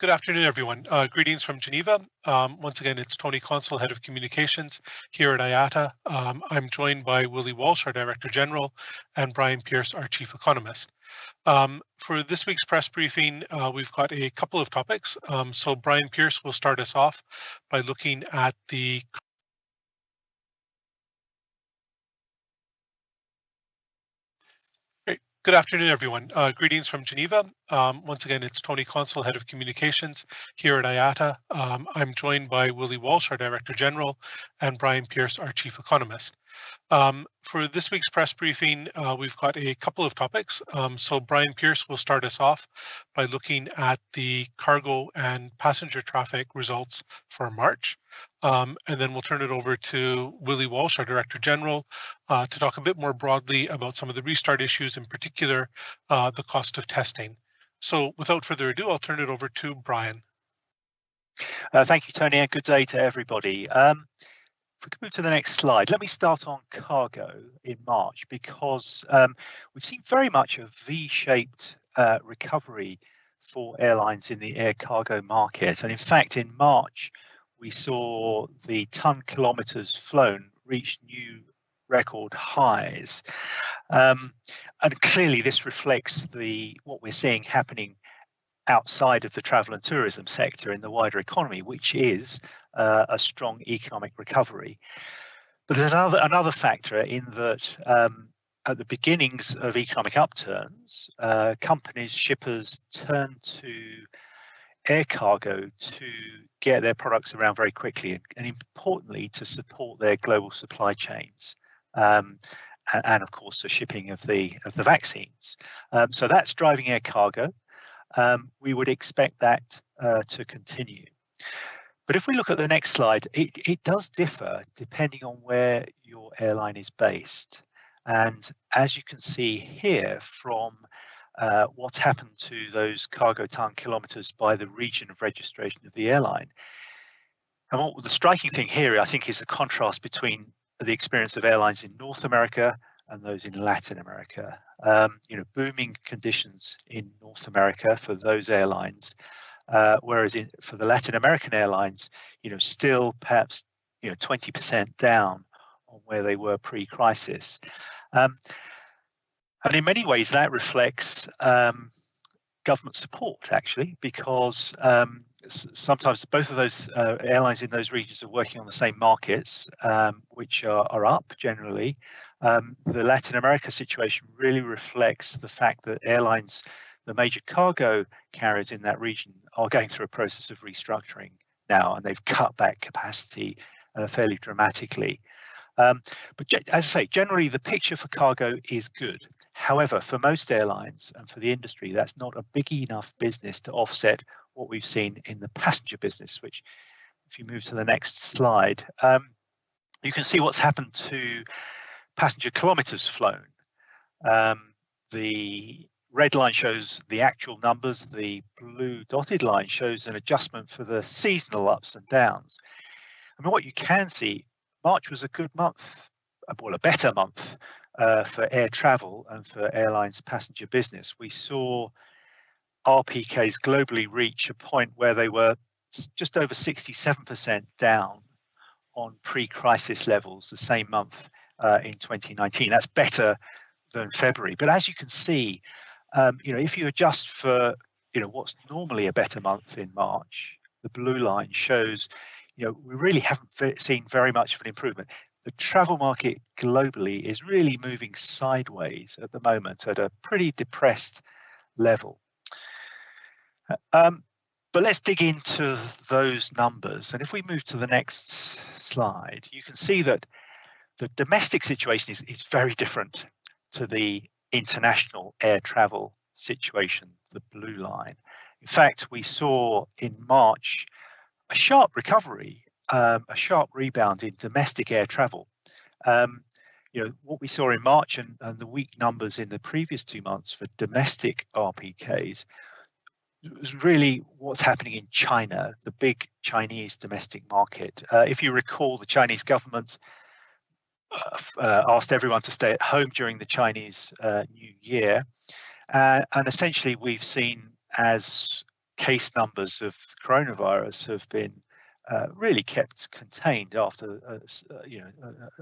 Good afternoon, everyone. Greetings from Geneva. Once again, it's Tony Consul, Head of Communications here at IATA. I'm joined by Willie Walsh, our Director General, and Brian Pierce, our Chief Economist. For this week's press briefing, we've got a couple of topics. So Brian Pierce will start us off by looking at the Good afternoon, everyone. Greetings from Geneva. Once again, it's Tony Consul, Head of Communications here at IATA. I'm joined by Willie Walsh, our Director General, and Brian Pierce, our Chief Economist. For this week's press briefing, we've got a couple of topics. So Brian Pierce will start us off by looking at the cargo and passenger traffic results for March. And then we'll turn it over to Willie Walsh, our Director General, to talk a bit more broadly about some of the restart issues, in particular, the cost of testing. So without further ado, I'll turn it over to Brian. Thank you, Tony, and good day to everybody. If we can move to the next slide, let me start on cargo in March, because we've seen very much a V-shaped recovery for airlines in the air cargo market. And in fact, in March, we saw the ton kilometers flown reach new record highs. And clearly this reflects what we're seeing happening outside of the travel and tourism sector in the wider economy, which is a strong economic recovery. But there's another factor in that at the beginnings of economic upturns, companies, shippers turn to air cargo to get their products around very quickly and importantly to support their global supply chains. And of course the shipping of the vaccines. So that's driving air cargo. We would expect that to continue. But if we look at the next slide, it does differ depending on where your airline is based. And as you can see here from what's happened to those cargo ton kilometers by the region of registration of the airline. And what the striking thing here, I think, is the contrast between the experience of airlines in North America and those in Latin America. Booming conditions in North America for those airlines, whereas for the Latin American airlines, still perhaps 20% down on where they were pre-crisis. And in many ways that reflects government support, actually, because sometimes both of those airlines in those regions are working on the same markets, which are up generally. The Latin America situation really reflects the fact that airlines, the major cargo carriers in that region, are going through a process of restructuring now, and they've cut back capacity fairly dramatically. But as I say, generally the picture for cargo is good. However, for most airlines and for the industry, that's not a big enough business to offset what we've seen in the passenger business, which, if you move to the next slide, you can see what's happened to passenger kilometers flown. The red line shows the actual numbers. The blue dotted line shows an adjustment for the seasonal ups and downs. I mean, what you can see, March was a good month, well, a better month for air travel and for airlines passenger business. We saw RPKs globally reach a point where they were just over 67% down on pre-crisis levels the same month in 2019. That's better than February. But as you can see, if you adjust for what's normally a better month in March, the blue line shows we really haven't seen very much of an improvement. The travel market globally is really moving sideways at the moment at a pretty depressed level. But let's dig into those numbers. And if we move to the next slide, you can see that the domestic situation is very different to the international air travel situation, the blue line. In fact, we saw in March a sharp recovery, a sharp rebound in domestic air travel. What we saw in March and the weak numbers in the previous 2 months for domestic RPKs was really what's happening in China, the big Chinese domestic market. If you recall, the Chinese government asked everyone to stay at home during the Chinese New Year. And essentially we've seen, as case numbers of coronavirus have been really kept contained after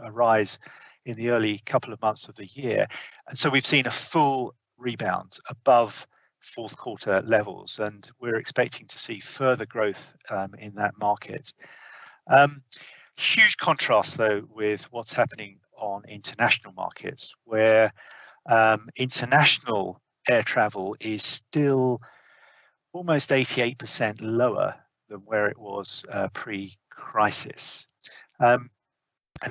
a rise in the early couple of months of the year. And so we've seen a full rebound above fourth quarter levels, and we're expecting to see further growth in that market. Huge contrast, though, with what's happening on international markets, where international air travel is still almost 88% lower than where it was pre-crisis. And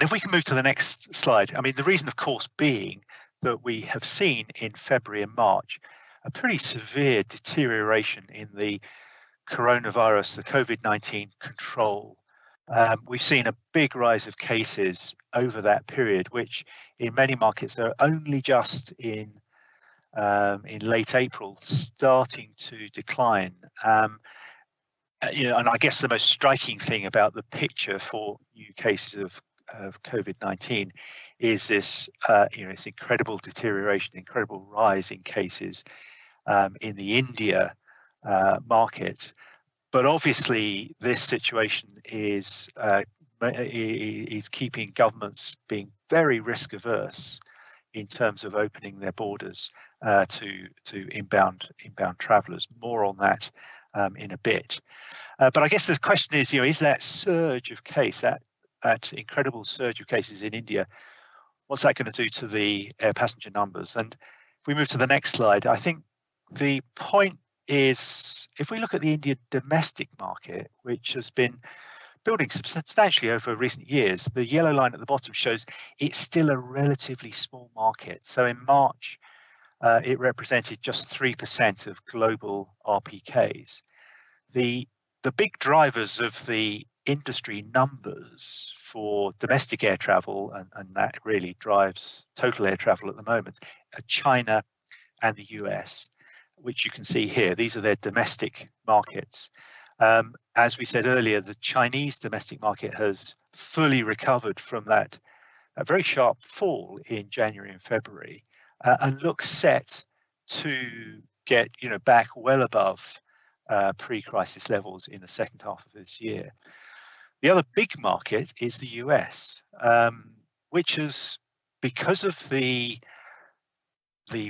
if we can move to the next slide, I mean, the reason, of course, being that we have seen in February and March a pretty severe deterioration in the coronavirus, the COVID-19 control. We've seen a big rise of cases over that period, which in many markets are only just in late April starting to decline. And I guess the most striking thing about the picture for new cases of COVID-19 is this, this incredible deterioration, incredible rise in cases in the India market. But obviously, this situation is keeping governments being very risk averse in terms of opening their borders to inbound travellers. More on that in a bit. But I guess the question is that surge of case, that incredible surge of cases in India, what's that going to do to the air passenger numbers? And if we move to the next slide, I think the point is, if we look at the Indian domestic market, which has been building substantially over recent years, the yellow line at the bottom shows it's still a relatively small market. So in March, it represented just 3% of global RPKs. The big drivers of the industry numbers for domestic air travel, and that really drives total air travel at the moment, are China and the US, which you can see here. These are their domestic markets. As we said earlier, the Chinese domestic market has fully recovered from that very sharp fall in January and February, and looks set to get back well above pre-crisis levels in the second half of this year. The other big market is the US, which is, because of the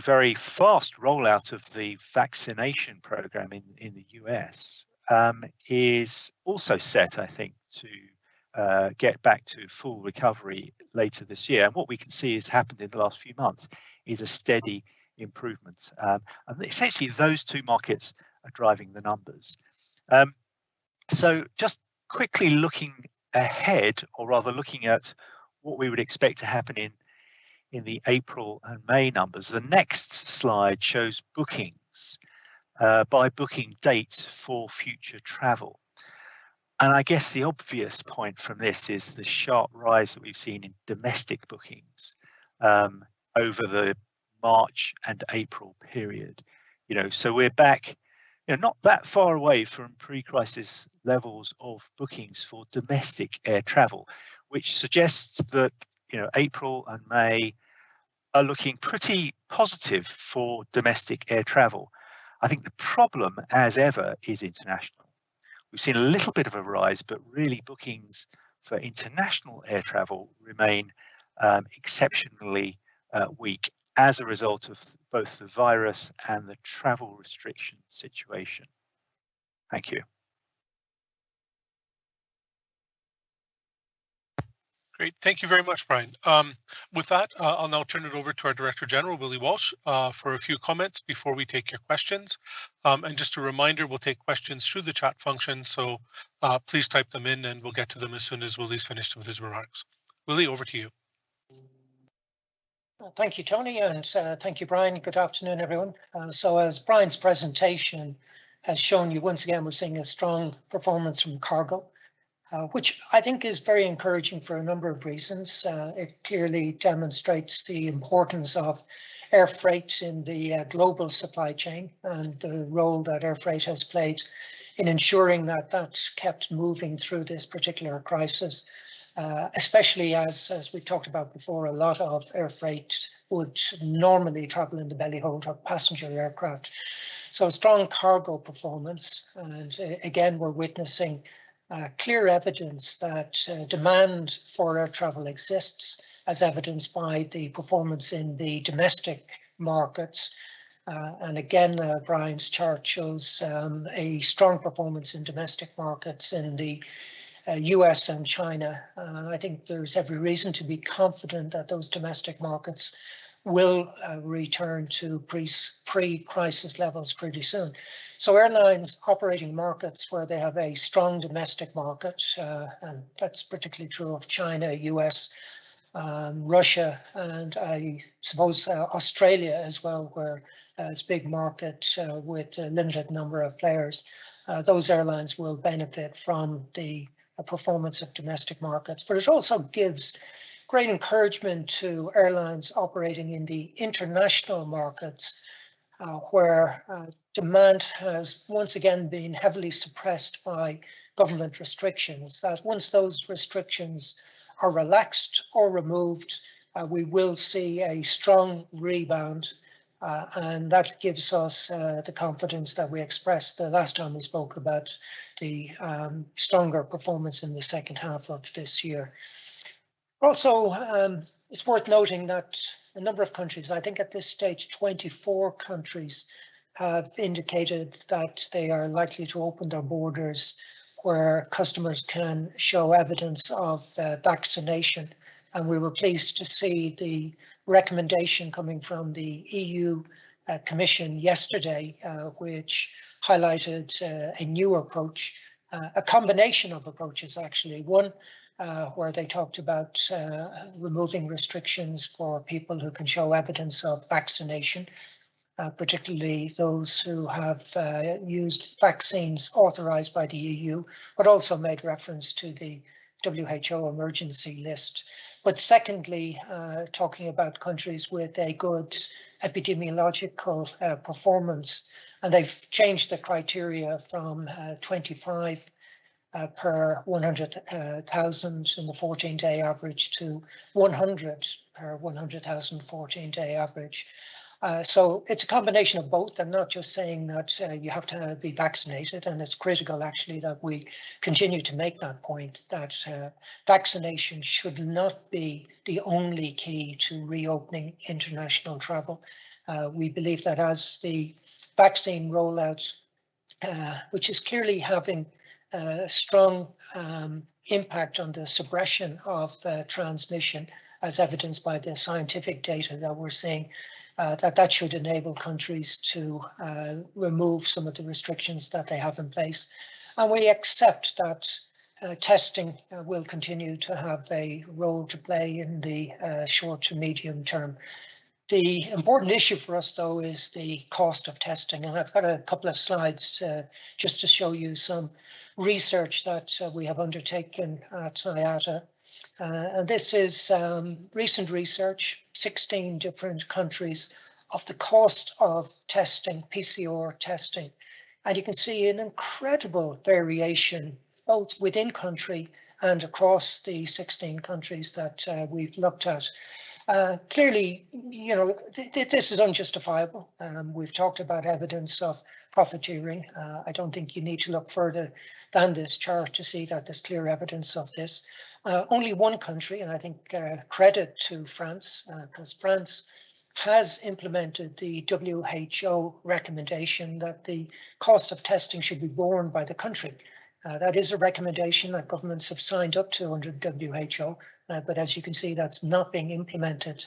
very fast rollout of the vaccination program in the US, is also set, I think, to get back to full recovery later this year. And what we can see has happened in the last few months is a steady improvement. And essentially, those two markets are driving the numbers. So just quickly looking ahead, or rather looking at what we would expect to happen in the April and May numbers. The next slide shows bookings by booking dates for future travel. And I guess the obvious point from this is the sharp rise that we've seen in domestic bookings over the March and April period. So we're back, not that far away from pre-crisis levels of bookings for domestic air travel, which suggests that April and May are looking pretty positive for domestic air travel. I think the problem, as ever, is international. We've seen a little bit of a rise, but really bookings for international air travel remain exceptionally weak as a result of both the virus and the travel restriction situation. Thank you. Great. Thank you very much, Brian. With that, I'll now turn it over to our Director General, Willie Walsh, for a few comments before we take your questions. And just a reminder, we'll take questions through the chat function, so please type them in and we'll get to them as soon as Willie's finished with his remarks. Willie, over to you. Thank you, Tony, and thank you, Brian. Good afternoon, everyone. So as Brian's presentation has shown you, once again, we're seeing a strong performance from cargo, which I think is very encouraging for a number of reasons. It clearly demonstrates the importance of air freight in the global supply chain and the role that air freight has played in ensuring that that's kept moving through this particular crisis. Especially as we talked about before, a lot of air freight would normally travel in the belly hold of passenger aircraft. So strong cargo performance, and again, we're witnessing clear evidence that demand for air travel exists, as evidenced by the performance in the domestic markets. And again, Brian's chart shows a strong performance in domestic markets in the US and China. I think there's every reason to be confident that those domestic markets will return to pre-crisis levels pretty soon. So airlines operating markets where they have a strong domestic market, and that's particularly true of China, US, Russia, and I suppose Australia as well, where it's a big market with a limited number of players. Those airlines will benefit from the performance of domestic markets, but it also gives great encouragement to airlines operating in the international markets, where demand has once again been heavily suppressed by government restrictions. That once those restrictions are relaxed or removed, we will see a strong rebound, and that gives us the confidence that we expressed the last time we spoke about the stronger performance in the second half of this year. Also, it's worth noting that a number of countries, I think at this stage 24 countries, have indicated that they are likely to open their borders where customers can show evidence of vaccination. And we were pleased to see the recommendation coming from the EU Commission yesterday, which highlighted a new approach, a combination of approaches actually. One where they talked about removing restrictions for people who can show evidence of vaccination, particularly those who have used vaccines authorized by the EU, but also made reference to the WHO emergency list. But secondly, talking about countries with a good epidemiological performance, and they've changed the criteria from 25 per 100,000 in the 14-day average to 100 per 100,000 14-day average. So it's a combination of both. I'm not just saying that you have to be vaccinated, and it's critical actually that we continue to make that point, that vaccination should not be the only key to reopening international travel. We believe that as the vaccine rollout, which is clearly having a strong impact on the suppression of transmission, as evidenced by the scientific data that we're seeing, that should enable countries to remove some of the restrictions that they have in place. And we accept that testing will continue to have a role to play in the short to medium term. The important issue for us, though, is the cost of testing. And I've got a couple of slides just to show you some research that we have undertaken at IATA. And this is recent research, 16 different countries, of the cost of testing, PCR testing. And you can see an incredible variation, both within country and across the 16 countries that we've looked at. Clearly, you know, this is unjustifiable. We've talked about evidence of profiteering. I don't think you need to look further than this chart to see that there's clear evidence of this. Only one country, and I think credit to France, because France has implemented the WHO recommendation that the cost of testing should be borne by the country. That is a recommendation that governments have signed up to under WHO, but as you can see, that's not being implemented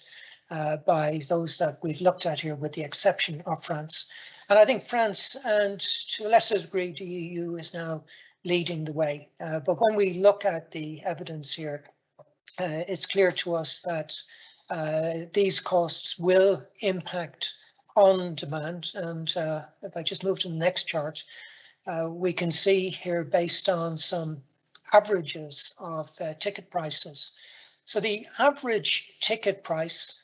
by those that we've looked at here, with the exception of France. And I think France, and to a lesser degree, the EU, is now leading the way. But when we look at the evidence here, it's clear to us that these costs will impact on demand. And if I just move to the next chart, we can see here, based on some averages of ticket prices. So the average ticket price,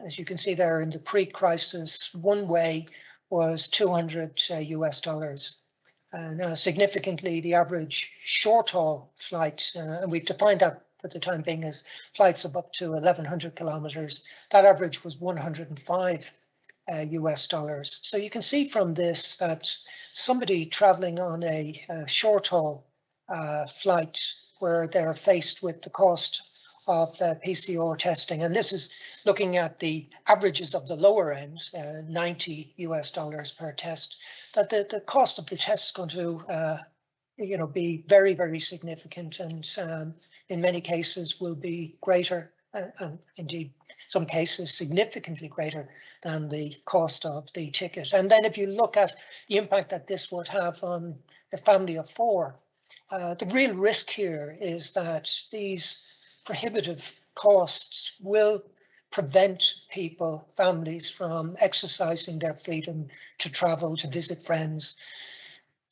as you can see there in the pre-crisis one way, was $200 US. Now, significantly, the average short-haul flight, and we've defined that for the time being as flights of up to 1,100 kilometers, that average was $105 US dollars. So you can see from this that somebody traveling on a short haul flight where they're faced with the cost of PCR testing, and this is looking at the averages of the lower end, 90 US dollars per test, that the cost of the test is going to be very, very significant, and in many cases will be greater, and indeed some cases significantly greater than the cost of the ticket. And then if you look at the impact that this would have on a family of four, the real risk here is that these prohibitive costs will prevent people, families, from exercising their freedom to travel, to visit friends,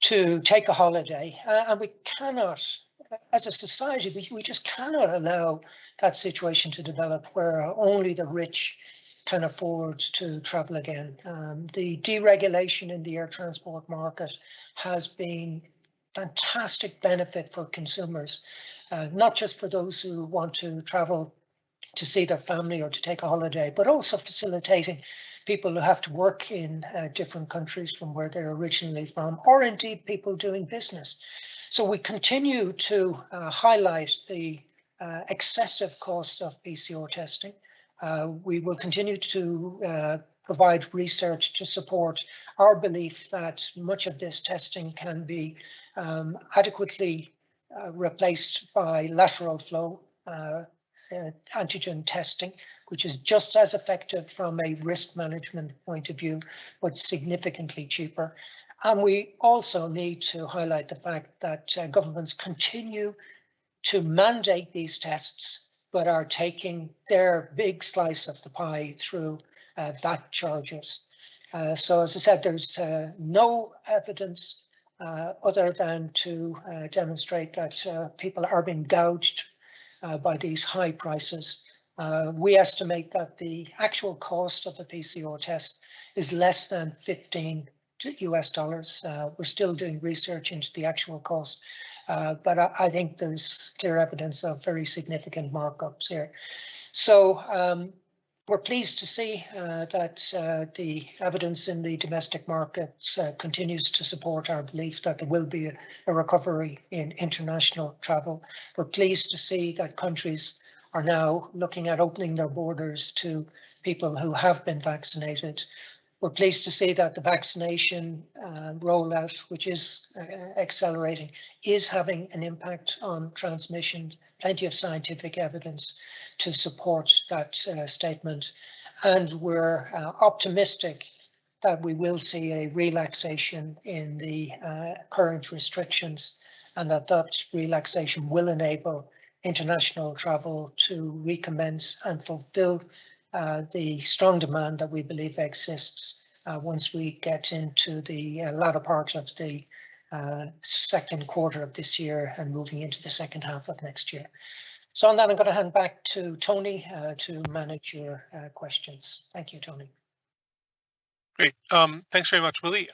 to take a holiday. And we cannot, as a society, we just cannot allow that situation to develop where only the rich can afford to travel again. The deregulation in the air transport market has been fantastic benefit for consumers, not just for those who want to travel to see their family or to take a holiday, but also facilitating people who have to work in different countries from where they're originally from, or indeed people doing business. So we continue to highlight the excessive cost of PCR testing. We will continue to provide research to support our belief that much of this testing can be adequately replaced by lateral flow antigen testing, which is just as effective from a risk management point of view, but significantly cheaper. And we also need to highlight the fact that governments continue to mandate these tests, but are taking their big slice of the pie through VAT charges. So as I said, there's no evidence other than to demonstrate that people are being gouged by these high prices. We estimate that the actual cost of a PCR test is less than 15 US dollars. We're still doing research into the actual cost, but I think there's clear evidence of very significant markups here. So we're pleased to see that the evidence in the domestic markets continues to support our belief that there will be a recovery in international travel. We're pleased to see that countries are now looking at opening their borders to people who have been vaccinated. We're pleased to see that the vaccination rollout, which is accelerating, is having an impact on transmission. Plenty of scientific evidence to support that statement. And we're optimistic that we will see a relaxation in the current restrictions, and that relaxation will enable international travel to recommence and fulfill the strong demand that we believe exists once we get into the latter part of the second quarter of this year and moving into the second half of next year. So on that, I'm going to hand back to Tony to manage your questions. Thank you, Tony. Great. Thanks very much, Willie.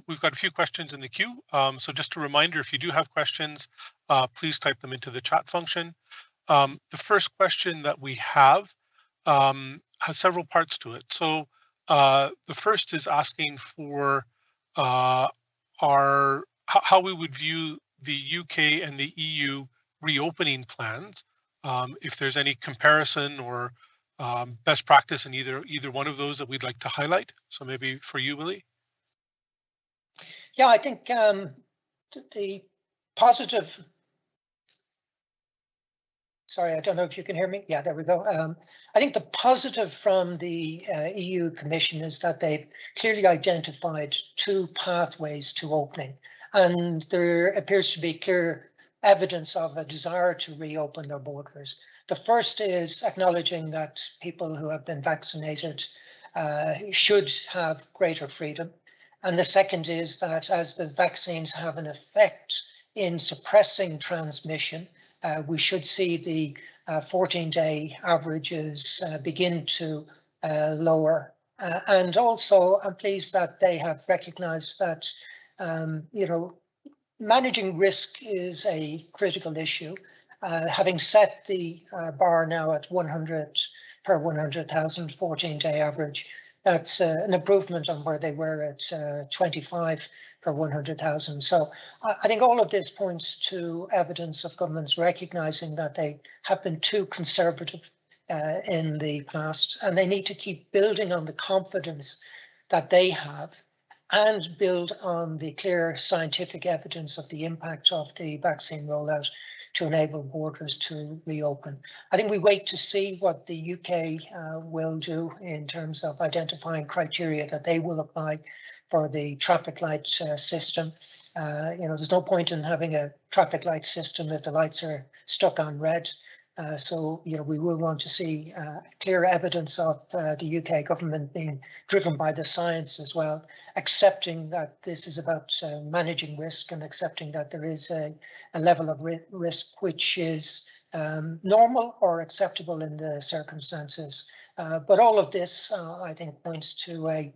We've got a few questions in the queue. So just a reminder, if you do have questions, please type them into the chat function. The first question that we have has several parts to it. So the first is asking for how we would view the UK and the EU reopening plans, if there's any comparison or best practice in either one of those that we'd like to highlight. So maybe for you, Willie. Yeah, I think the positive. Sorry, I don't know if you can hear me. Yeah, there we go. I think the positive from the EU Commission is that they've clearly identified two pathways to opening, and there appears to be clear evidence of a desire to reopen their borders. The first is acknowledging that people who have been vaccinated should have greater freedom. And the second is that as the vaccines have an effect in suppressing transmission, we should see the 14-day averages begin to lower. And also, I'm pleased that they have recognized that, managing risk is a critical issue. Having set the bar now at 100 per 100,000 14-day average, That's an improvement on where they were at 25 per 100,000. So I think all of this points to evidence of governments recognizing that they have been too conservative in the past, and they need to keep building on the confidence that they have and build on the clear scientific evidence of the impact of the vaccine rollout to enable borders to reopen. I think we wait to see what the UK will do in terms of identifying criteria that they will apply for the traffic light system. There's no point in having a traffic light system if the lights are stuck on red. So we will want to see clear evidence of the UK government being driven by the science as well, accepting that this is about managing risk and accepting that there is a level of risk which is normal or acceptable in the circumstances. But all of this, I think, points to a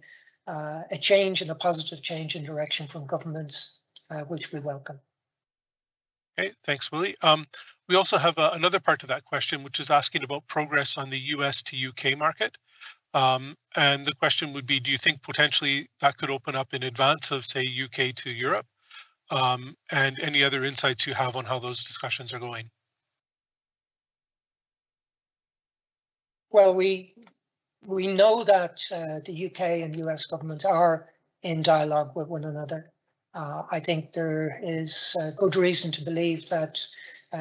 change and a positive change in direction from governments, which we welcome. Okay, thanks, Willie. We also have another part of that question, which is asking about progress on the US to UK market. And the question would be, do you think potentially that could open up in advance of, say, UK to Europe? And any other insights you have on how those discussions are going? Well, we know that the UK and US governments are in dialogue with one another. I think there is good reason to believe that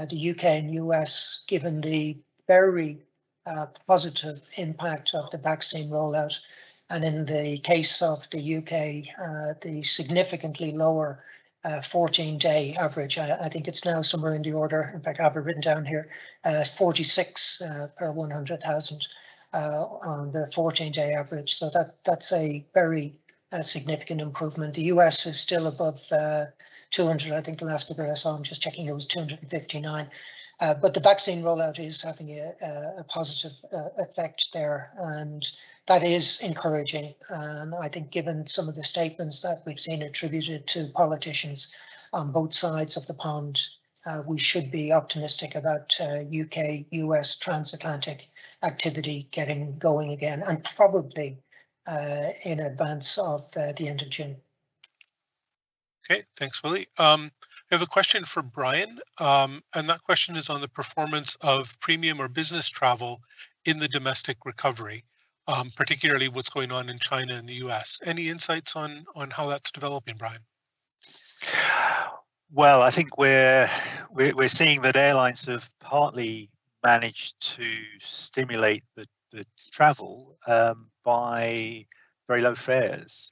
the UK and US, given the very positive impact of the vaccine rollout, and in the case of the UK, the significantly lower 14-day average. I think it's now somewhere in the order, in fact, I have it written down here, 46 per 100,000 on the 14-day average. So that's a very significant improvement. The US is still above 200. I think the last figure I saw, I'm just checking, it was 259. But the vaccine rollout is having a positive effect there, and that is encouraging. And I think given some of the statements that we've seen attributed to politicians on both sides of the pond, we should be optimistic about UK-US transatlantic activity getting going again, and probably in advance of the end of June. Okay, thanks, Willie. I have a question for Brian, and that question is on the performance of premium or business travel in the domestic recovery, particularly what's going on in China and the US. Any insights on how that's developing, Brian? Well, I think we're seeing that airlines have partly managed to stimulate the travel by very low fares.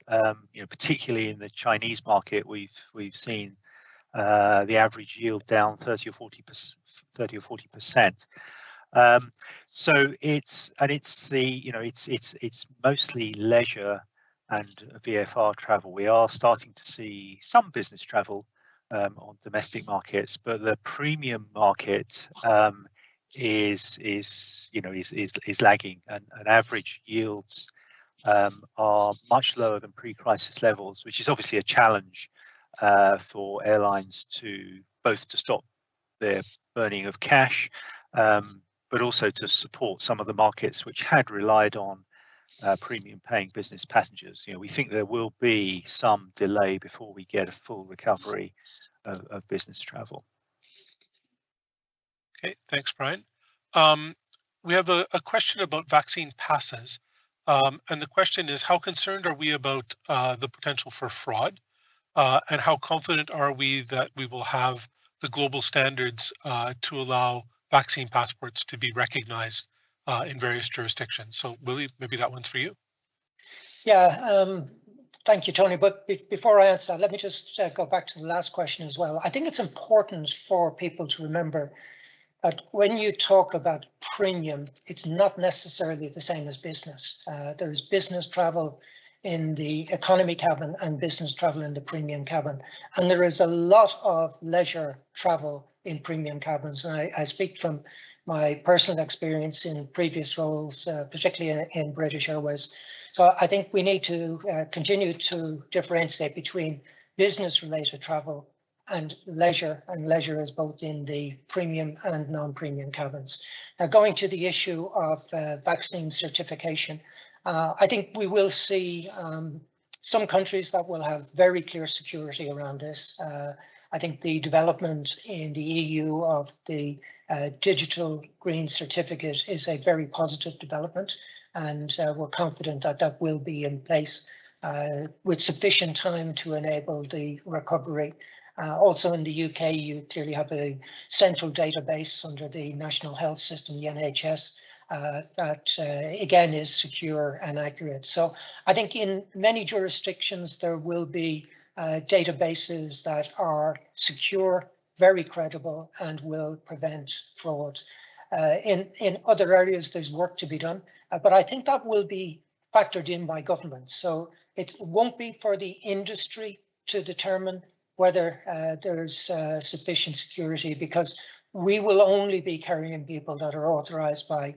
Particularly in the Chinese market, we've seen the average yield down 30 or 40%. So it's mostly leisure and VFR travel. We are starting to see some business travel on domestic markets, but the premium market is lagging, and average yields are much lower than pre-crisis levels, which is obviously a challenge for airlines to stop their burning of cash, but also to support some of the markets which had relied on premium paying business passengers. We think there will be some delay before we get a full recovery of business travel. Okay, thanks, Brian. We have a question about vaccine passes. And the question is, how concerned are we about the potential for fraud? And how confident are we that we will have the global standards to allow vaccine passports to be recognized in various jurisdictions? So Willie, maybe that one's for you. Yeah, thank you, Tony. But before I answer that, let me just go back to the last question as well. I think it's important for people to remember that when you talk about premium, it's not necessarily the same as business. There's business travel in the economy cabin and business travel in the premium cabin. And there is a lot of leisure travel in premium cabins. And I speak from my personal experience in previous roles, particularly in British Airways. So I think we need to continue to differentiate between business-related travel and leisure is both in the premium and non-premium cabins. Now, going to the issue of vaccine certification, I think we will see some countries that will have very clear security around this. I think the development in the EU of the digital green certificate is a very positive development, and we're confident that that will be in place with sufficient time to enable the recovery. Also in the UK, you clearly have a central database under the National Health System, the NHS, that again is secure and accurate. So I think in many jurisdictions there will be databases that are secure, very credible, and will prevent fraud. In other areas there's work to be done, but I think that will be factored in by governments. So it won't be for the industry to determine whether there's sufficient security, because we will only be carrying people that are authorized by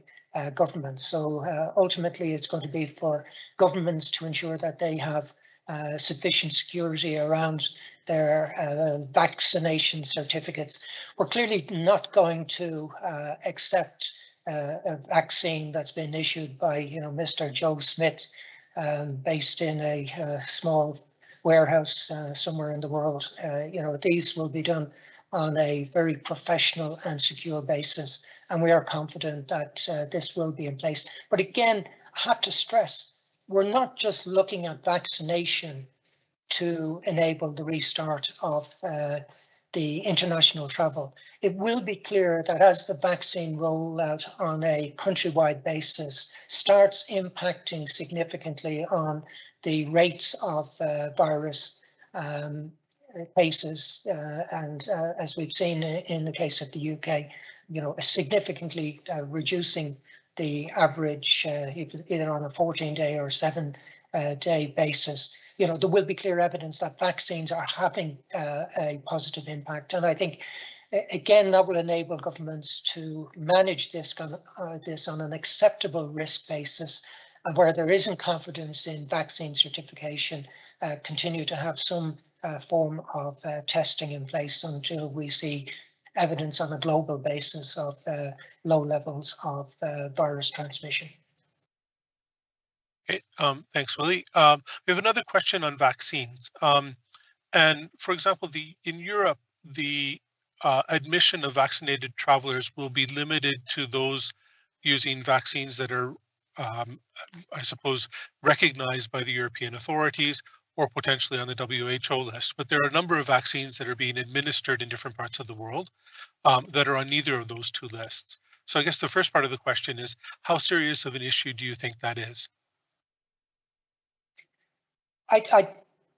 governments. So ultimately it's going to be for governments to ensure that they have sufficient security around their vaccination certificates. We're clearly not going to accept a vaccine that's been issued by, Mr. Joe Smith, based in a small warehouse somewhere in the world. These will be done on a very professional and secure basis, and we are confident that this will be in place. But again, I have to stress, we're not just looking at vaccination to enable the restart of the international travel. It will be clear that as the vaccine rollout on a countrywide basis starts impacting significantly on the rates of virus cases, and as we've seen in the case of the UK, significantly reducing the average either on a 14-day or 7-day basis. There will be clear evidence that vaccines are having a positive impact, and I think again that will enable governments to manage this on an acceptable risk basis, and where there isn't confidence in vaccine certification, continue to have some form of testing in place until we see evidence on a global basis of low levels of virus transmission. Okay, thanks, Willie. We have another question on vaccines. And for example, in Europe, the admission of vaccinated travelers will be limited to those using vaccines that are, I suppose, recognized by the European authorities or potentially on the WHO list. But there are a number of vaccines that are being administered in different parts of the world that are on neither of those two lists. So I guess the first part of the question is, how serious of an issue do you think that is? I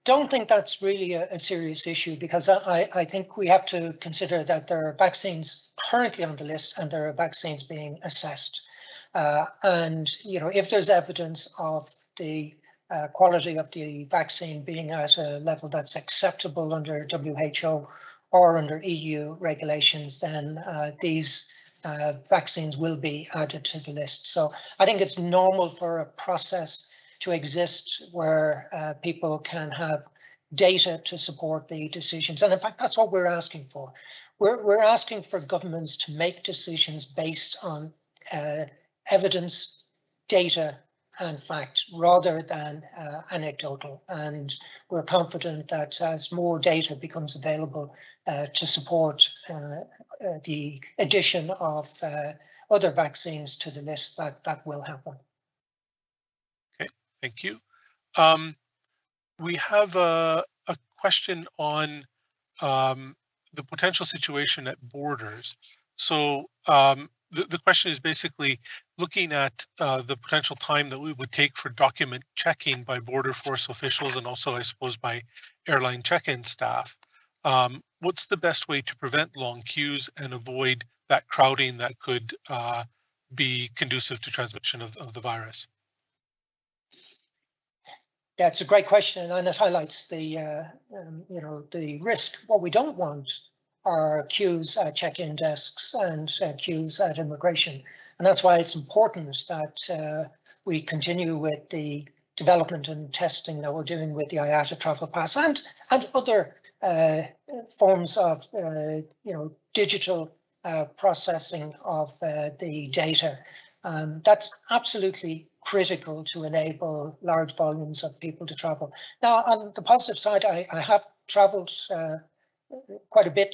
don't think that's really a serious issue, because I think we have to consider that there are vaccines currently on the list and there are vaccines being assessed. And if there's evidence of the quality of the vaccine being at a level that's acceptable under WHO or under EU regulations, then these vaccines will be added to the list. So I think it's normal for a process to exist where people can have data to support the decisions. And in fact, that's what we're asking for. We're asking for governments to make decisions based on evidence, data, and fact, rather than anecdotal. And we're confident that as more data becomes available to support the addition of other vaccines to the list, that will happen. Okay, thank you. We have a question on the potential situation at borders. So the question is basically looking at the potential time that we would take for document checking by border force officials and also, I suppose, by airline check-in staff. What's the best way to prevent long queues and avoid that crowding that could be conducive to transmission of the virus? Yeah, it's a great question, and it highlights the the risk. What we don't want are queues at check-in desks and queues at immigration, and that's why it's important that we continue with the development and testing that we're doing with the IATA Travel Pass and other forms of digital processing of the data. That's absolutely critical to enable large volumes of people to travel. Now, on the positive side, I have traveled quite a bit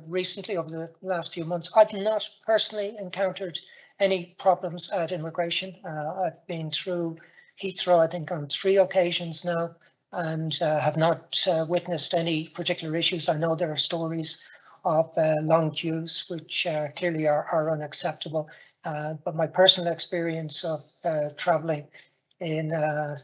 recently over the last few months. I've not personally encountered any problems at immigration. I've been through Heathrow, I think, on 3 occasions now, and have not witnessed any particular issues. I know there are stories of long queues, which clearly are unacceptable. But my personal experience of traveling in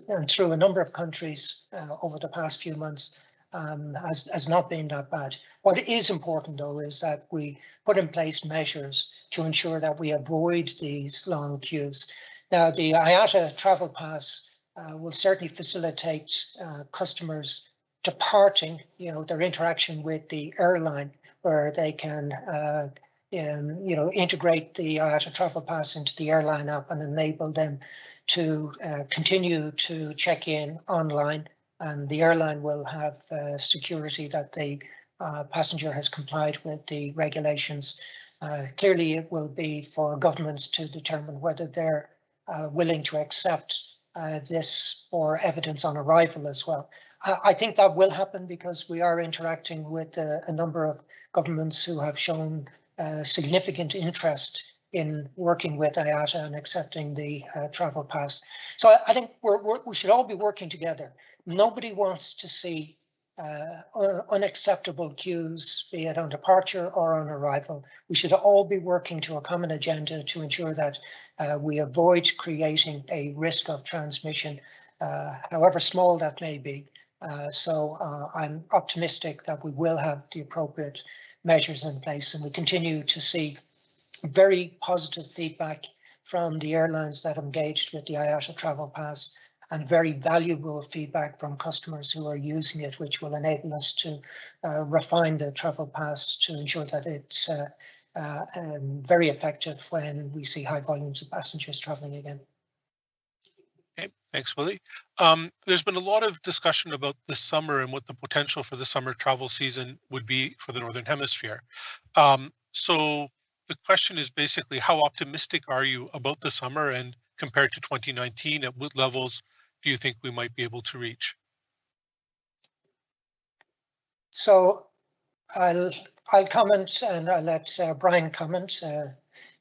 and through a number of countries over the past few months has not been that bad. What is important, though, is that we put in place measures to ensure that we avoid these long queues. Now, the IATA travel pass will certainly facilitate customers departing, their interaction with the airline, where they can integrate the IATA travel pass into the airline app and enable them to continue to check in online, and the airline will have security that the passenger has complied with the regulations. Clearly, it will be for governments to determine whether they're willing to accept this for evidence on arrival as well. I think that will happen because we are interacting with a number of governments who have shown significant interest in working with IATA and accepting the travel pass. So I think we should all be working together. Nobody wants to see unacceptable queues, be it on departure or on arrival. We should all be working to a common agenda to ensure that we avoid creating a risk of transmission, however small that may be. So I'm optimistic that we will have the appropriate measures in place, and we continue to see very positive feedback from the airlines that engaged with the IATA travel pass, and very valuable feedback from customers who are using it, which will enable us to refine the travel pass to ensure that it's very effective when we see high volumes of passengers traveling again. Okay, thanks, Willie. There's been a lot of discussion about the summer and what the potential for the summer travel season would be for the Northern Hemisphere. So the question is basically, how optimistic are you about the summer, and compared to 2019, at what levels do you think we might be able to reach? So I'll comment, and I'll let Brian comment.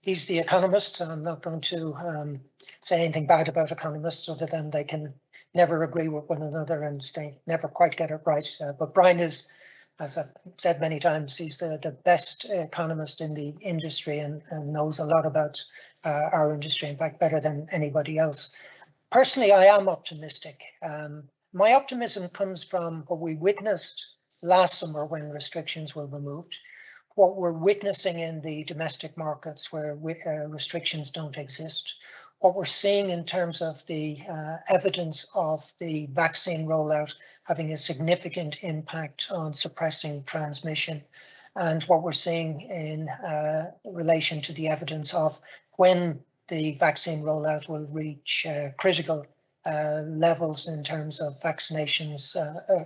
He's the economist. I'm not going to say anything bad about economists, other than they can never agree with one another and they never quite get it right. But Brian is, as I've said many times, he's the best economist in the industry and knows a lot about our industry, in fact, better than anybody else. Personally, I am optimistic. My optimism comes from what we witnessed last summer when restrictions were removed, what we're witnessing in the domestic markets where restrictions don't exist, what we're seeing in terms of the evidence of the vaccine rollout having a significant impact on suppressing transmission, and what we're seeing in relation to the evidence of when the vaccine rollout will reach critical levels in terms of vaccinations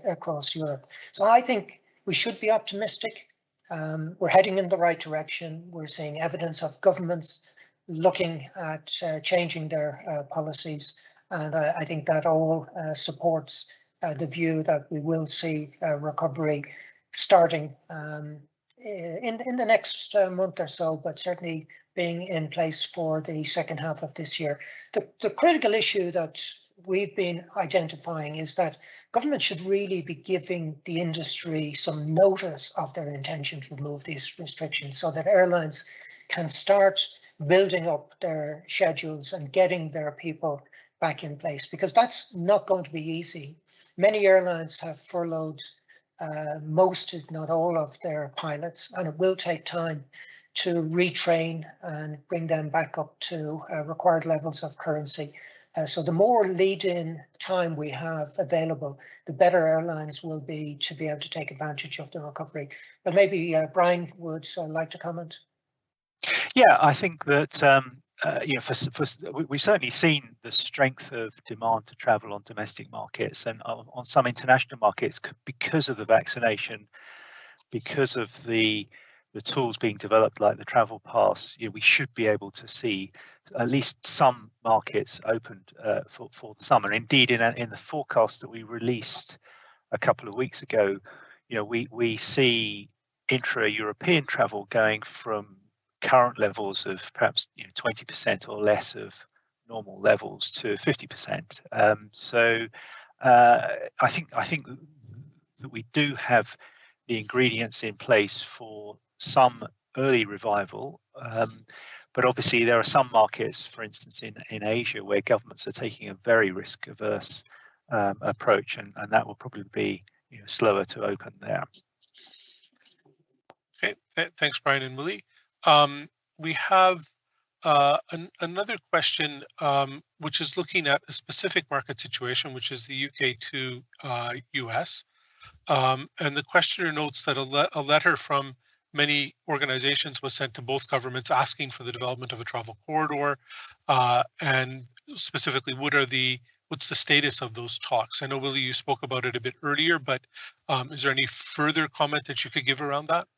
across Europe. So I think we should be optimistic. We're heading in the right direction. We're seeing evidence of governments looking at changing their policies, and I think that all supports the view that we will see recovery starting in the next month or so, but certainly being in place for the second half of this year. The critical issue that we've been identifying is that government should really be giving the industry some notice of their intention to remove these restrictions, so that airlines can start building up their schedules and getting their people back in place, because that's not going to be easy. Many airlines have furloughed most, if not all, of their pilots, and it will take time to retrain and bring them back up to required levels of currency. So the more lead-in time we have available, the better airlines will be to be able to take advantage of the recovery. But maybe Brian would like to comment. Yeah, I think that we've certainly seen the strength of demand to travel on domestic markets and on some international markets because of the vaccination, because of the the tools being developed like the travel pass, we should be able to see at least some markets opened for the summer. Indeed, in the forecast that we released a couple of weeks ago, we see intra-European travel going from current levels of perhaps 20% or less of normal levels to 50%. So I think that we do have the ingredients in place for some early revival, but obviously there are some markets, for instance, in Asia, where governments are taking a very risk-averse approach, and that will probably be slower to open there. Okay, thanks, Brian and Willie. We have another question, which is looking at a specific market situation, which is the UK to US. And the questioner notes that a letter from many organizations was sent to both governments asking for the development of a travel corridor, and specifically, what's the status of those talks? I know, Willie, you spoke about it a bit earlier, but is there any further comment that you could give around that?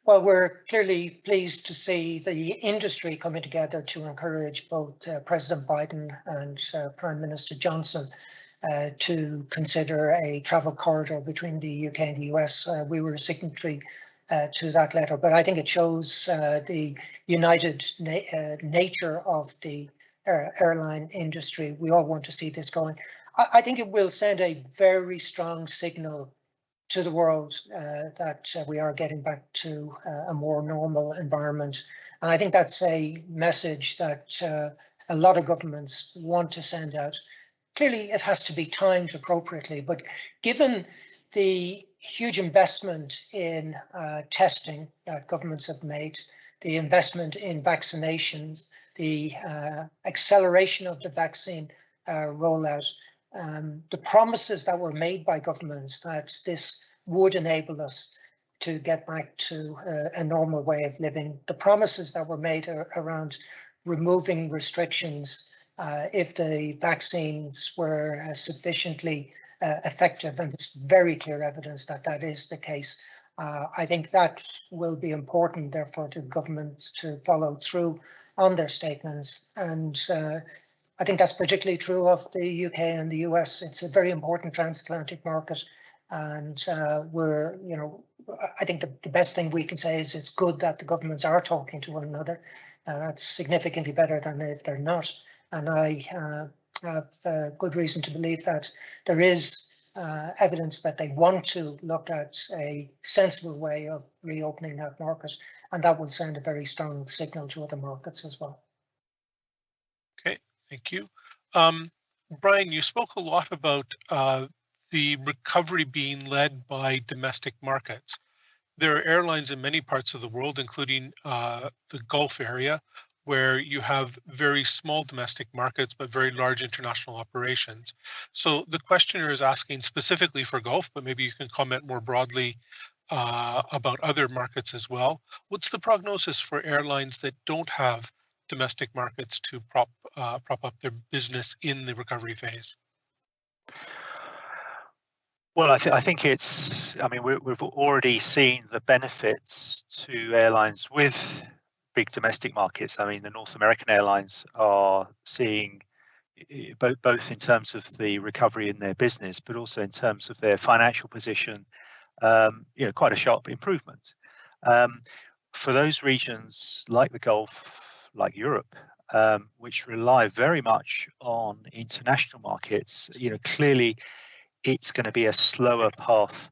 Well, we're clearly pleased to see the industry coming together to encourage both President Biden and Prime Minister Johnson to consider a travel corridor between the UK and the US. We were a signatory to that letter, but I think it shows the united nature of the airline industry. We all want to see this going. I think it will send a very strong signal to the world that we are getting back to a more normal environment. And I think that's a message that a lot of governments want to send out. Clearly, it has to be timed appropriately, but given the huge investment in testing that governments have made, the investment in vaccinations, the acceleration of the vaccine rollout, the promises that were made by governments that this would enable us to get back to a normal way of living, the promises that were made around removing restrictions if the vaccines were sufficiently effective, and there's very clear evidence that that is the case. I think that will be important, therefore, to governments to follow through on their statements. And I think that's particularly true of the UK and the US. It's a very important transatlantic market. And I think the best thing we can say is it's good that the governments are talking to one another. That's significantly better than if they're not. And I have good reason to believe that there is evidence that they want to look at a sensible way of reopening that market. And that will send a very strong signal to other markets as well. Okay, thank you. Brian, you spoke a lot about the recovery being led by domestic markets. There are airlines in many parts of the world, including the Gulf area, where you have very small domestic markets, but very large international operations. So the questioner is asking specifically for Gulf, but maybe you can comment more broadly about other markets as well. What's the prognosis for airlines that don't have domestic markets to prop up their business in the recovery phase? Well, I think we've already seen the benefits to airlines with big domestic markets. I mean, the North American airlines are seeing both in terms of the recovery in their business, but also in terms of their financial position, quite a sharp improvement. For those regions like the Gulf, like Europe, which rely very much on international markets, clearly it's going to be a slower path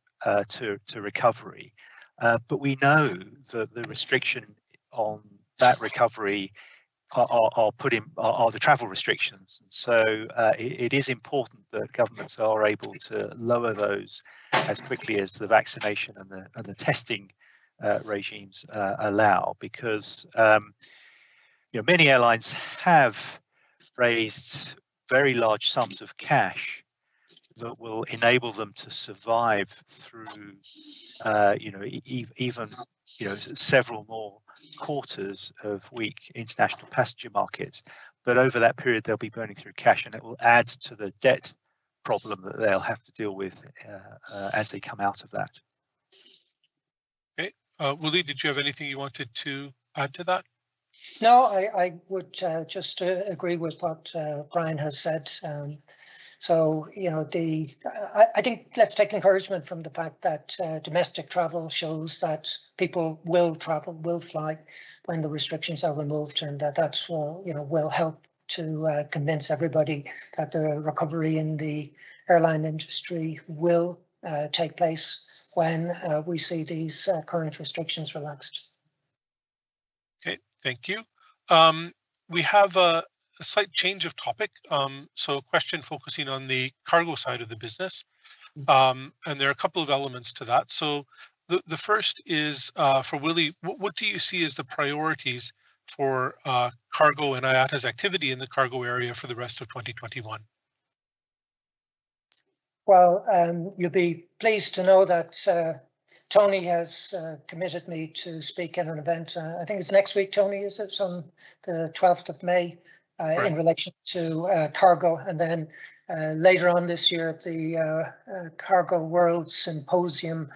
to recovery. But we know that the restriction on that recovery are the travel restrictions. And so it is important that governments are able to lower those as quickly as the vaccination and the testing regimes allow, because many airlines have raised very large sums of cash that will enable them to survive through even several more quarters of weak international passenger markets. But over that period, they'll be burning through cash, and it will add to the debt problem that they'll have to deal with as they come out of that. Okay, Willie, did you have anything you wanted to add to that? No, I would just agree with what Brian has said. So, you know, I think let's take encouragement from the fact that domestic travel shows that people will travel, will fly when the restrictions are removed, and that's you know, will help to convince everybody that the recovery in the airline industry will take place when we see these current restrictions relaxed. Okay, thank you. We have a slight change of topic. So a question focusing on the cargo side of the business. And there are a couple of elements to that. So the first is for Willie, what do you see as the priorities for cargo and IATA's activity in the cargo area for the rest of 2021? Well, you'll be pleased to know that Tony has committed me to speak at an event. I think it's next week, Tony, is it? On the 12th of May in relation to cargo. And then later on this year, the Cargo World Symposium,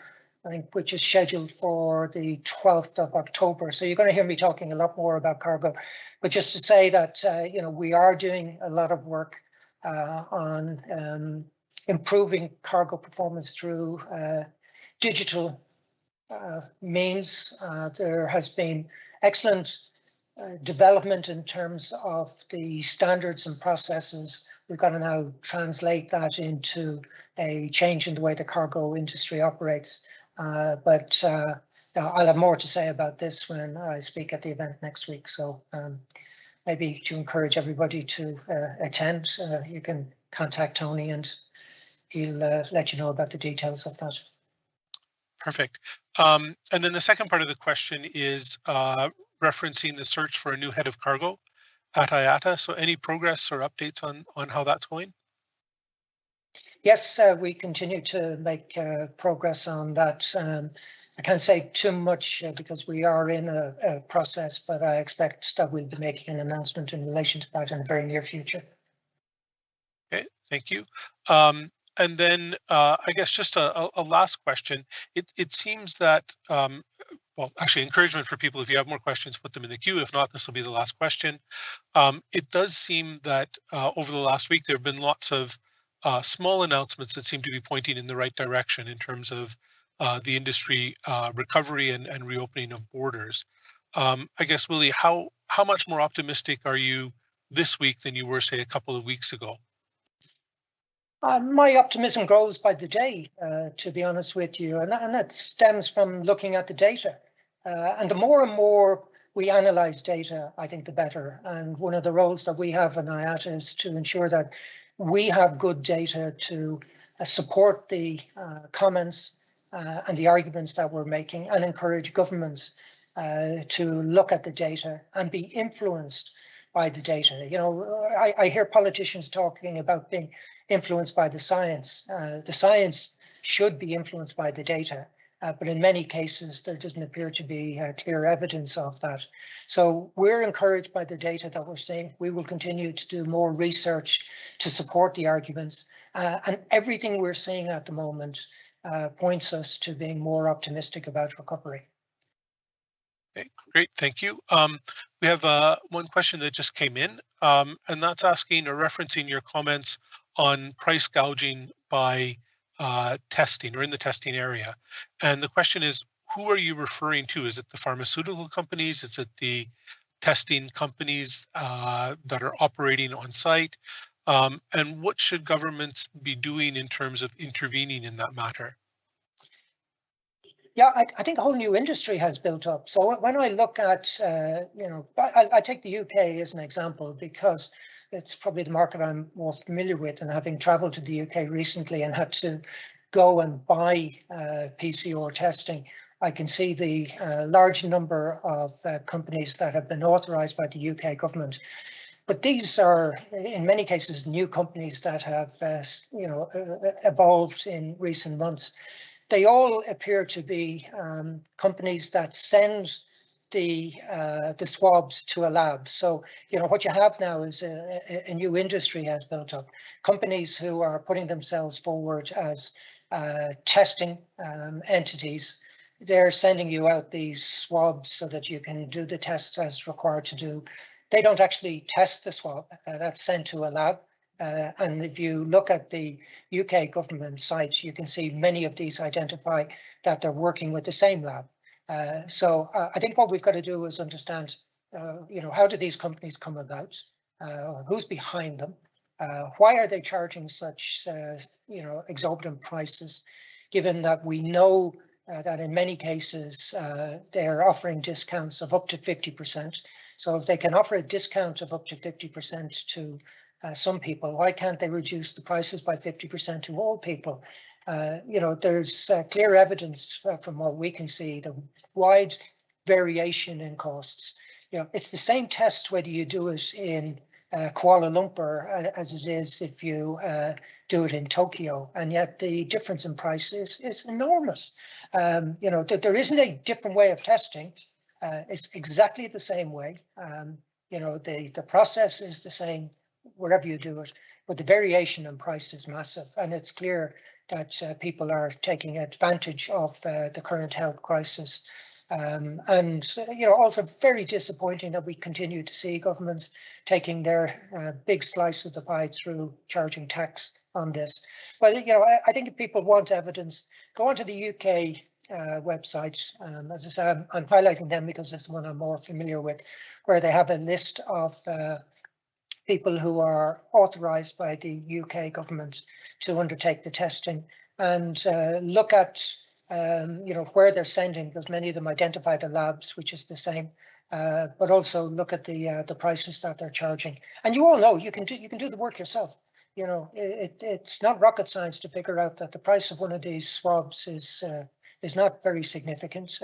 I think, which is scheduled for the 12th of October. So you're going to hear me talking a lot more about cargo. But just to say that, you know, we are doing a lot of work on improving cargo performance through digital means. There has been excellent development in terms of the standards and processes. We've got to now translate that into a change in the way the cargo industry operates. But I'll have more to say about this when I speak at the event next week. So maybe to encourage everybody to attend, you can contact Tony and he'll let you know about the details of that. Perfect. And then the second part of the question is referencing the search for a new head of cargo at IATA. So any progress or updates on how that's going? Yes, we continue to make progress on that. I can't say too much because we are in a process, but I expect that we'll be making an announcement in relation to that in the very near future. Okay, thank you. And then I guess just a last question. It seems that, well, actually encouragement for people, if you have more questions, put them in the queue. If not, this will be the last question. It does seem that over the last week, there have been lots of small announcements that seem to be pointing in the right direction in terms of the industry recovery and reopening of borders. I guess, Willie, how much more optimistic are you this week than you were, say, a couple of weeks ago? My optimism grows by the day, to be honest with you, and that stems from looking at the data. And the more and more we analyze data, I think the better. And one of the roles that we have in IATA is to ensure that we have good data to support the comments and the arguments that we're making, and encourage governments to look at the data and be influenced by the data. You know, I hear politicians talking about being influenced by the science. The science should be influenced by the data, but in many cases there doesn't appear to be clear evidence of that. So we're encouraged by the data that we're seeing. We will continue to do more research to support the arguments, and everything we're seeing at the moment points us to being more optimistic about recovery. Okay, great, thank you. We have one question that just came in, and that's asking or referencing your comments on price gouging by testing or in the testing area. And the question is, who are you referring to? Is it the pharmaceutical companies? Is it the testing companies that are operating on site? And what should governments be doing in terms of intervening in that matter? Yeah, I think a whole new industry has built up. So when I look at, you know, I take the UK as an example because it's probably the market I'm more familiar with, and having traveled to the UK recently and had to go and buy PCR testing, I can see the large number of companies that have been authorised by the UK government. But these are, in many cases, new companies that have, you know, evolved in recent months. They all appear to be companies that send the swabs to a lab. So, you know, what you have now is a new industry has built up. Companies who are putting themselves forward as testing entities they're sending you out these swabs so that you can do the tests as required to do. They don't actually test the swab. That's sent to a lab. And if you look at the UK government sites, you can see many of these identify that they're working with the same lab. So I think what we've got to do is understand, how do these companies come about? Who's behind them? Why are they charging such, exorbitant prices, given that we know that in many cases they're offering discounts of up to 50%. So if they can offer a discount of up to 50% to some people, why can't they reduce the prices by 50% to all people? There's clear evidence from what we can see, the wide variation in costs. It's the same test whether you do it in Kuala Lumpur as it is if you do it in Tokyo, and yet the difference in price is enormous. There isn't a different way of testing. It's exactly the same way. The process is the same wherever you do it, but the variation in price is massive, and it's clear that people are taking advantage of the current health crisis. Also very disappointing that we continue to see governments taking their big slice of the pie through charging tax on this. But I think if people want evidence, go onto the UK website. As I said, I'm highlighting them because it's the one I'm more familiar with, where they have a list of people who are authorised by the UK government to undertake the testing, and look at where they're sending, because many of them identify the labs, which is the same, but also look at the prices that they're charging. And you all know you can do the work yourself. It's not rocket science to figure out that the price of one of these swabs is not very significant.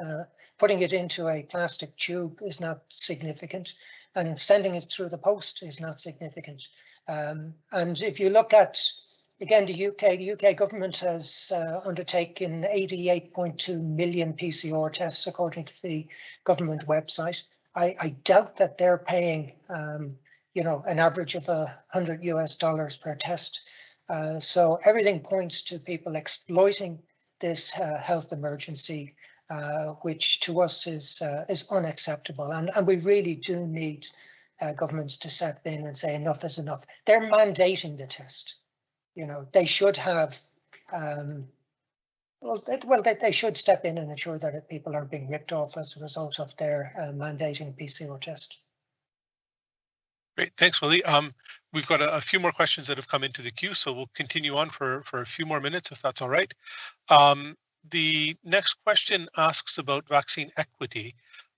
Putting it into a plastic tube is not significant, and sending it through the post is not significant. And if you look at, again, the UK government has undertaken 88.2 million PCR tests, according to the government website. I doubt that they're paying, an average of $100 per test. So everything points to people exploiting this health emergency, which to us is unacceptable. And we really do need governments to step in and say enough is enough. They're mandating the test. They should have, they should step in and ensure that people aren't being ripped off as a result of their mandating PCR test. Great, thanks, Willie. We've got a few more questions that have come into the queue, so we'll continue on for a few more minutes, if that's all right. The next question asks about vaccine equity.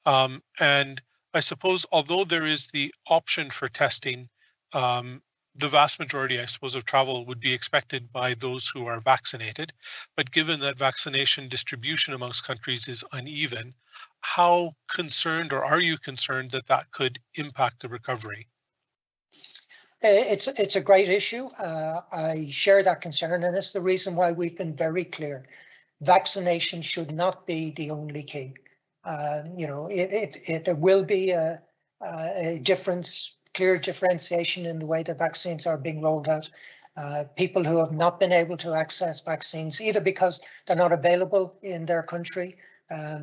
And I suppose, although there is the option for testing, the vast majority, I suppose, of travel would be expected by those who are vaccinated. But given that vaccination distribution amongst countries is uneven, how concerned, or are you concerned, that that could impact the recovery? It's a great issue. I share that concern, and it's the reason why we've been very clear. Vaccination should not be the only key. If there will be a clear differentiation in the way the vaccines are being rolled out. People who have not been able to access vaccines, either because they're not available in their country,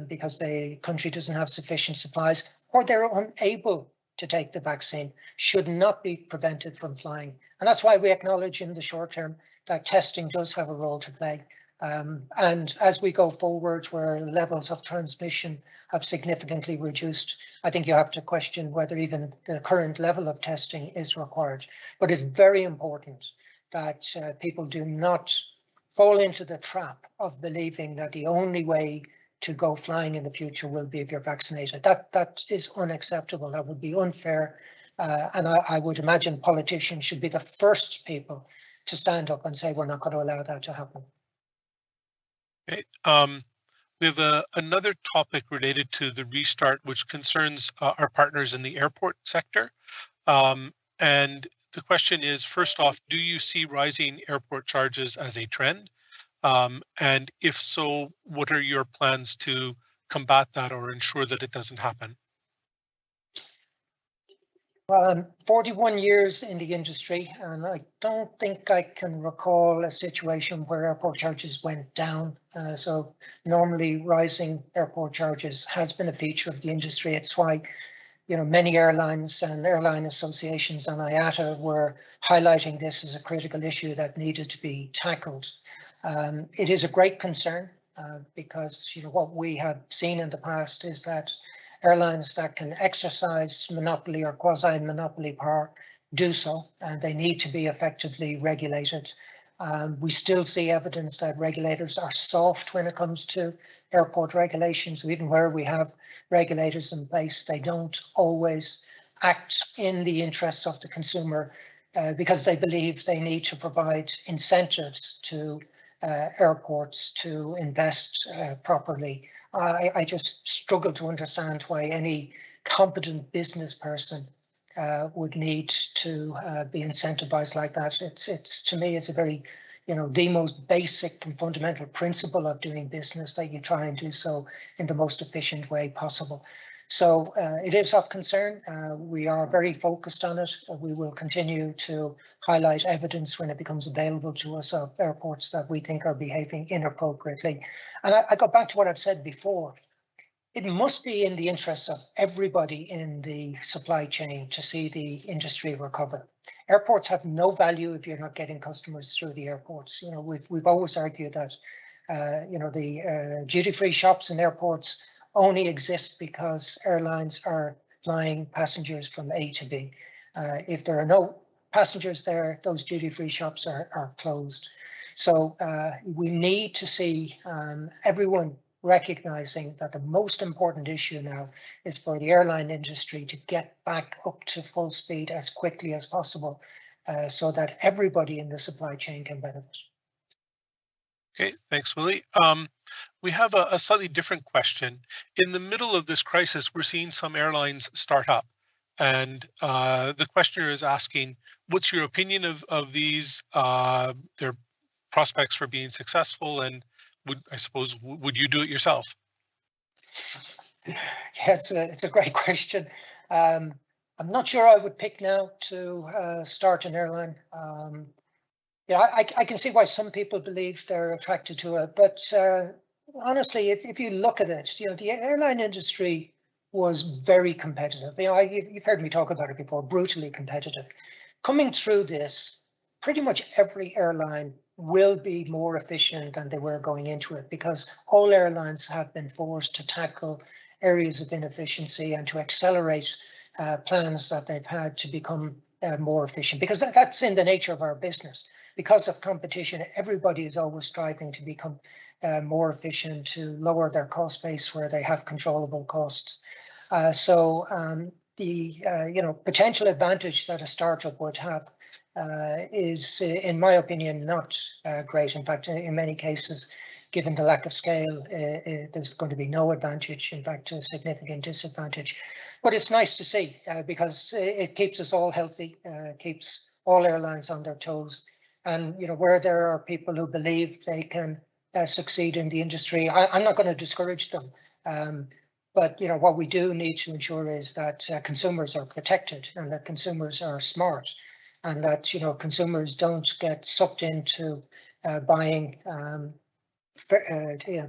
because the country doesn't have sufficient supplies, or they're unable to take the vaccine, should not be prevented from flying. And that's why we acknowledge in the short term that testing does have a role to play. And as we go forward, where levels of transmission have significantly reduced, I think you have to question whether even the current level of testing is required. But it's very important that people do not fall into the trap of believing that the only way to go flying in the future will be if you're vaccinated. That is unacceptable. That would be unfair. And I would imagine politicians should be the first people to stand up and say, we're not going to allow that to happen. Okay. We have another topic related to the restart, which concerns our partners in the airport sector. And the question is, first off, do you see rising airport charges as a trend? And if so, what are your plans to combat that or ensure that it doesn't happen? Well, I'm 41 years in the industry, and I don't think I can recall a situation where airport charges went down. So normally rising airport charges has been a feature of the industry. It's why, many airlines and airline associations and IATA were highlighting this as a critical issue that needed to be tackled. It is a great concern because, what we have seen in the past is that airlines that can exercise monopoly or quasi-monopoly power do so, and they need to be effectively regulated. We still see evidence that regulators are soft when it comes to airport regulations. So even where we have regulators in place, they don't always act in the interests of the consumer because they believe they need to provide incentives to airports to invest properly. I just struggle to understand why any competent business person would need to be incentivized like that. It's to me, it's a very, the most basic and fundamental principle of doing business that you try and do so in the most efficient way possible. So it is of concern. We are very focused on it. We will continue to highlight evidence when it becomes available to us of airports that we think are behaving inappropriately. And I go back to what I've said before. It must be in the interest of everybody in the supply chain to see the industry recover. Airports have no value if you're not getting customers through the airports. We've always argued that the duty-free shops in airports only exist because airlines are flying passengers from A to B. If there are no passengers there, those duty-free shops are closed. So we need to see everyone recognizing that the most important issue now is for the airline industry to get back up to full speed as quickly as possible so that everybody in the supply chain can benefit. Okay, thanks, Willie. We have a slightly different question. In the middle of this crisis, we're seeing some airlines start up. And the questioner is asking, what's your opinion of these, their prospects for being successful? And would you do it yourself? Yeah, it's a great question. I'm not sure I would pick now to start an airline. I can see why some people believe they're attracted to it, but honestly, if you look at it, the airline industry was very competitive. You've heard me talk about it before, brutally competitive. Coming through this, pretty much every airline will be more efficient than they were going into it because all airlines have been forced to tackle areas of inefficiency and to accelerate plans that they've had to become more efficient, because that's in the nature of our business. Because of competition, everybody is always striving to become more efficient, to lower their cost base where they have controllable costs. So the potential advantage that a startup would have is, in my opinion, not great. In fact, in many cases, given the lack of scale, there's going to be no advantage, in fact, a significant disadvantage. But it's nice to see because it keeps us all healthy, keeps all airlines on their toes. And where there are people who believe they can succeed in the industry, I'm not going to discourage them. But what we do need to ensure is that consumers are protected and that consumers are smart, and that consumers don't get sucked into buying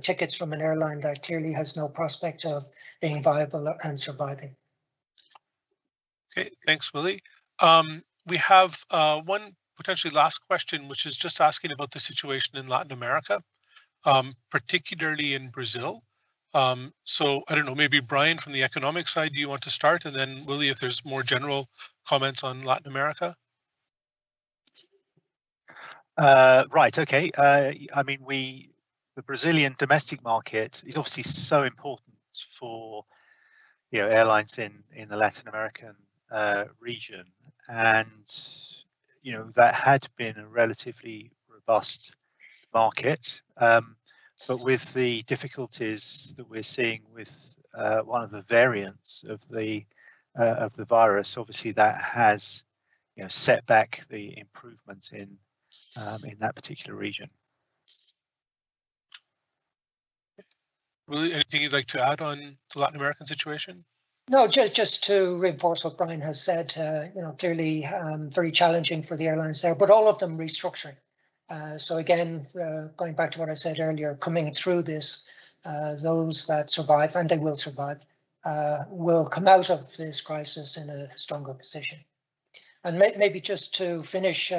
tickets from an airline that clearly has no prospect of being viable and surviving. Okay, thanks, Willie. We have one potentially last question, which is just asking about the situation in Latin America, particularly in Brazil. So I don't know, maybe Brian from the economic side, do you want to start? And then Willie, if there's more general comments on Latin America. Right, okay. I mean, the Brazilian domestic market is obviously so important for airlines in the Latin American region, and that had been a relatively robust market, but with the difficulties that we're seeing with one of the variants of the virus, obviously that has set back the improvements in that particular region. Willie, anything you'd like to add on the Latin American situation? No, just to reinforce what Brian has said, clearly very challenging for the airlines there, but all of them restructuring. So again, going back to what I said earlier, coming through this, those that survive, and they will survive, will come out of this crisis in a stronger position. And maybe just to finish,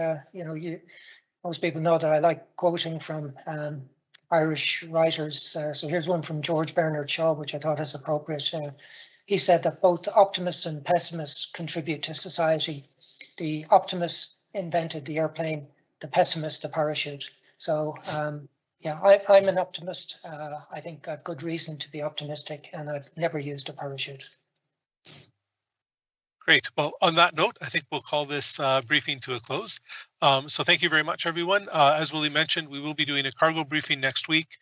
most people know that I like quoting from Irish writers. So here's one from George Bernard Shaw, which I thought is appropriate. He said that both optimists and pessimists contribute to society. The optimist invented the airplane, the pessimist the parachute. So yeah, I'm an optimist. I think I've good reason to be optimistic, and I've never used a parachute. Great. Well, on that note, I think we'll call this briefing to a close. So thank you very much, everyone. As Willie mentioned, we will be doing a cargo briefing next week.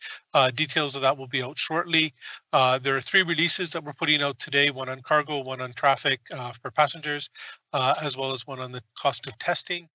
Details of that will be out shortly. There are 3 releases that we're putting out today, one on cargo, one on traffic for passengers, as well as one on the cost of testing.